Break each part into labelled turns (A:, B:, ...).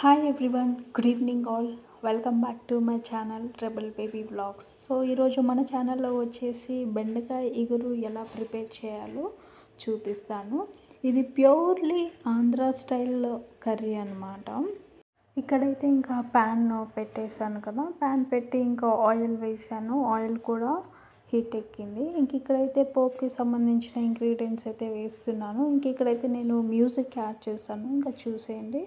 A: Hi everyone, good evening all. Welcome back to my channel rebel baby vlogs. So ఈరోజు మన ఛానల్లో వచ్చేసి బెండకాయ ఇగురు ఎలా ప్రిపేర్ చేయాలో చూపిస్తాను. ఇది ప్యూర్లీ ఆంధ్ర స్టైల్ కర్రీ అనమాట. ఇక్కడైతే ఇంకా ప్యాన్ పెట్టేశాను కదా, ప్యాన్ పెట్టి ఇంకా ఆయిల్ వేసాను. ఆయిల్ కూడా హీట్ ఎక్కింది. ఇంక ఇక్కడైతే పోప్కి సంబంధించిన ఇంగ్రీడియంట్స్ అయితే వేస్తున్నాను. ఇంక ఇక్కడైతే నేను మ్యూజిక్ యాడ్ చేస్తాను, ఇంకా చూసేయండి.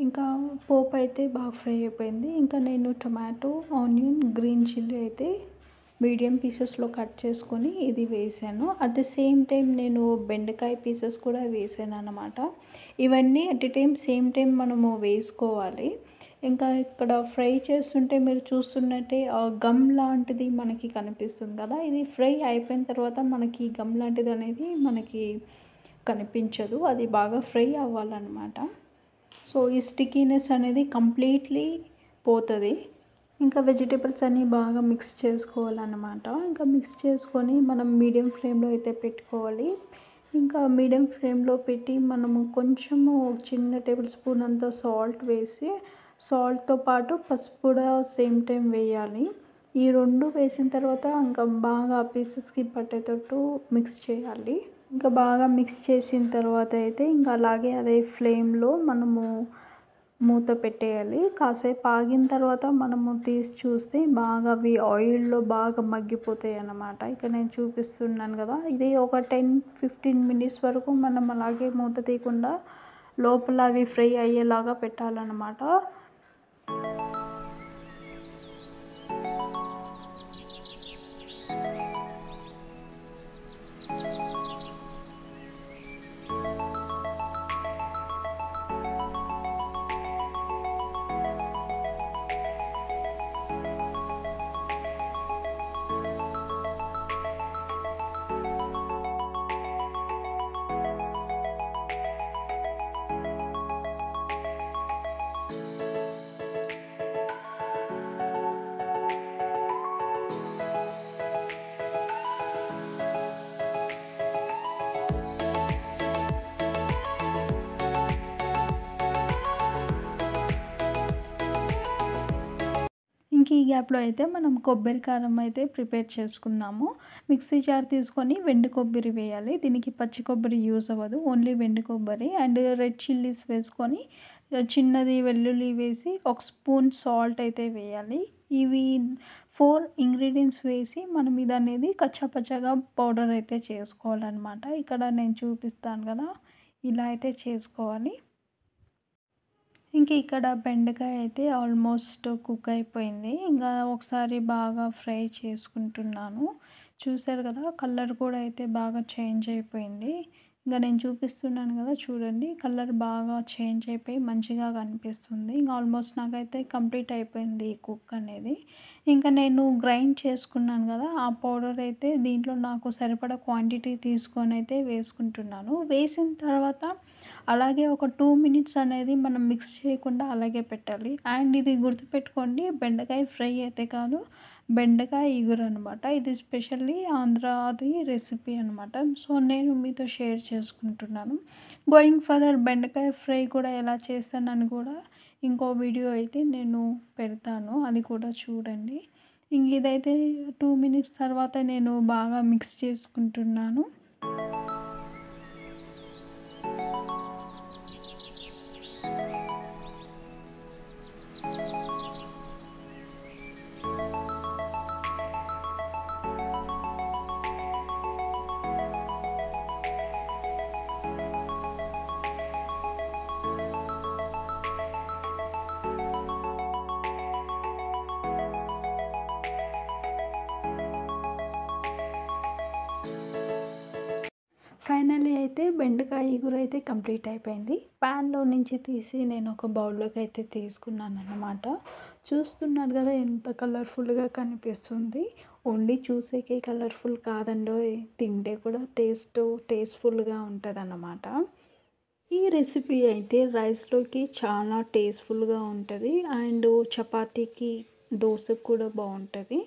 A: ఇంకా పోపు అయితే బాగా ఫ్రై అయిపోయింది. ఇంకా నేను టొమాటో, ఆనియన్, గ్రీన్ చిల్లీ అయితే మీడియం పీసెస్లో కట్ చేసుకొని ఇది వేసాను. అట్ ద సేమ్ టైం నేను బెండకాయ పీసెస్ కూడా వేసాను అన్నమాట. ఇవన్నీ at the time same time మనము వేసుకోవాలి. ఇంకా ఇక్కడ ఫ్రై చేస్తుంటే మీరు చూస్తున్నట్టే గమ్ లాంటిది మనకి కనిపిస్తుంది కదా. ఇది ఫ్రై అయిపోయిన తర్వాత మనకి గమ్ లాంటిది అనేది మనకి కనిపించదు. అది బాగా ఫ్రై అవ్వాలన్నమాట. సో ఈ స్టిక్కీనెస్ అనేది కంప్లీట్లీ పోతుంది. ఇంకా వెజిటేబుల్స్ అన్నీ బాగా మిక్స్ చేసుకోవాలన్నమాట. ఇంకా మిక్స్ చేసుకొని మనం మీడియం ఫ్లేమ్లో అయితే పెట్టుకోవాలి. ఇంకా మీడియం ఫ్లేమ్లో పెట్టి మనము కొంచెము చిన్న టేబుల్ స్పూన్ అంత సాల్ట్ వేసి, సాల్ట్తో పాటు పసుపు కూడా సేమ్ టైం వేయాలి. ఈ రెండు వేసిన తర్వాత ఇంకా బాగా పీసెస్కి పట్టేటట్టు మిక్స్ చేయాలి. ఇంకా బాగా మిక్స్ చేసిన తర్వాత అయితే ఇంకా అలాగే అదే ఫ్లేమ్లో మనము మూత పెట్టేయాలి. కాసేపు ఆగిన తర్వాత మనము తీసి చూస్తే బాగా అవి ఆయిల్లో బాగా మగ్గిపోతాయి అన్నమాట. ఇక్కడ నేను చూపిస్తున్నాను కదా, ఇది ఒక 10-15 మినిట్స్ వరకు మనం అలాగే మూత తీయకుండా లోపల అవి ఫ్రై అయ్యేలాగా పెట్టాలన్నమాట. ఇంక ఈ గ్యాప్లో అయితే మనం కొబ్బరి కారం అయితే ప్రిపేర్ చేసుకుందాము. మిక్సీ జార్ తీసుకొని వెండి కొబ్బరి వేయాలి. దీనికి పచ్చి కొబ్బరి యూజ్ అవ్వదు, ఓన్లీ వెండి కొబ్బరి. అండ్ రెడ్ చిల్లీస్ వేసుకొని చిన్నది వెల్లుల్లి వేసి ఒక స్పూన్ సాల్ట్ అయితే వేయాలి. ఇవి 4 ఇంగ్రీడియంట్స్ వేసి మనం ఇది అనేది కచ్చాపచ్చాగా పౌడర్ అయితే చేసుకోవాలన్నమాట. ఇక్కడ నేను చూపిస్తాను కదా, ఇలా అయితే చేసుకోవాలి. ఇంక ఇక్కడ బెండకాయ అయితే ఆల్మోస్ట్ కుక్ అయిపోయింది. ఇంకా ఒకసారి బాగా ఫ్రై చేసుకుంటున్నాను. చూసారు కదా, కలర్ కూడా అయితే బాగా చేంజ్ అయిపోయింది. ఇంకా నేను చూపిస్తున్నాను కదా, చూడండి, కలర్ బాగా చేంజ్ అయిపోయి మంచిగా కనిపిస్తుంది. ఇంకా ఆల్మోస్ట్ నాకైతే కంప్లీట్ అయిపోయింది కుక్ అనేది. ఇంకా నేను గ్రైండ్ చేసుకున్నాను కదా, ఆ పౌడర్ అయితే దీంట్లో నాకు సరిపడా క్వాంటిటీ తీసుకొని అయితే వేసుకుంటున్నాను. వేసిన తర్వాత అలాగే ఒక 2 మినిట్స్ అనేది మనం మిక్స్ చేయకుండా అలాగే పెట్టాలి. అండ్ ఇది గుర్తుపెట్టుకోండి, బెండకాయ ఫ్రై అయితే కాదు, బెండకాయ ఇగురు అనమాట. ఇది స్పెషల్లీ ఆంధ్రాది రెసిపీ అనమాట. సో నేను మీతో షేర్ చేసుకుంటున్నాను. గోయింగ్ ఫర్దర్ బెండకాయ ఫ్రై కూడా ఎలా చేస్తానని కూడా ఇంకో వీడియో అయితే నేను పెడతాను, అది కూడా చూడండి. ఇంక ఇదైతే 2 మినిట్స్ తర్వాత నేను బాగా మిక్స్ చేసుకుంటున్నాను. ఫైనల్లీ అయితే అయితే బెండకాయ ఇగురు అయితే కంప్లీట్ అయిపోయింది. ప్యాన్‌లో నుంచి తీసి నేను ఒక బౌల్‌లోకి అయితే తీసుకున్నానన్నమాట. చూస్తున్నారు కదా ఎంత కలర్‌ఫుల్‌గా కనిపిస్తుంది. ఓన్లీ చూసేకే కలర్‌ఫుల్ కాదండోయ్! తింటే కూడా టేస్ట్‌ఫుల్‌గా ఉంటదన్నమాట. ఈ రెసిపీ అయితే రైస్‌లోకి చాలా టేస్ట్‌ఫుల్‌గా ఉంటది. అండ్ చపాతీకి, దోసకి కూడా బావుంటది.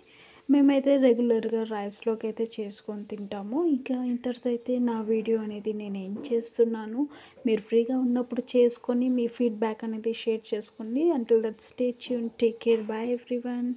A: మేమైతే రెగ్యులర్‌గా రైస్‌లోకి అయితే చేసుకొని తింటాము. ఇంకా ఇంతటితో అయితే నా వీడియో అనేది నేను ఎండ్ చేస్తున్నాను. మీరు ఫ్రీగా ఉన్నప్పుడు చేసుకొని మీ ఫీడ్‌బ్యాక్ అనేది షేర్ చేసుకోండి. Until that stay tuned. Take care. By everyone.